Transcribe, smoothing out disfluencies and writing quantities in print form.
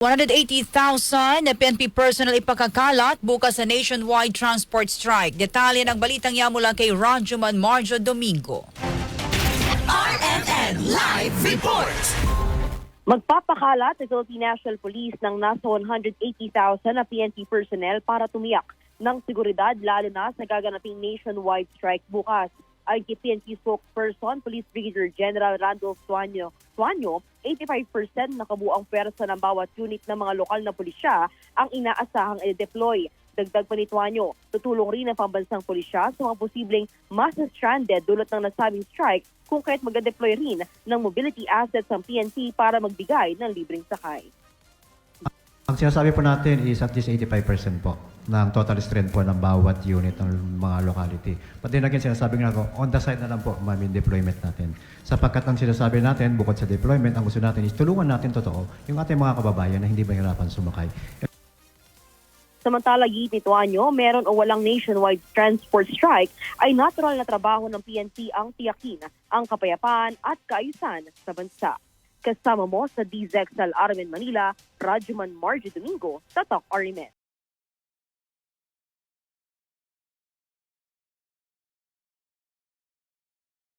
180,000 na PNP personnel ipakakalat bukas sa nationwide transport strike. Detalye ng balitang yan mula kay Rajuman Marjo Domingo. RMN Live Report! Magpapakalat sa Philippine National Police ng nasa 180,000 na PNP personnel para tumiyak ng seguridad lalo na sa gaganaping nationwide strike bukas. Ay kay PNP spokesperson, Police Brigadier General Randolph Tuanyo, 85% na kabuang pwersa ng bawat unit ng mga lokal na pulisya ang inaasahang i-deploy. Dagdag pa ni Tuanyo, tutulong rin ang pambansang pulisya sa mga posibleng mass-stranded dulot ng nasabing strike kung kaya't mag-deploy rin ng mobility assets ang PNP para magbigay ng libreng sakay. Ang sinasabi po natin is at least 85% po ng total strength po ng bawat unit ng mga locality. But then again, sinasabi nga ako, on the side na lang po, ma'am, yung deployment natin. Sapagkat ang sinasabi natin, bukod sa deployment, ang gusto natin is tulungan natin totoo yung ating mga kababayan na hindi mahirapan sumakay. Samantala, git ni Tuanyo, meron o walang nationwide transport strike ay natural na trabaho ng PNP ang tiyakin ang kapayapaan at kaayusan sa bansa. Kasama mo sa DZXL Armen Manila, Rajuman Marjo Domingo, Tatak RMN.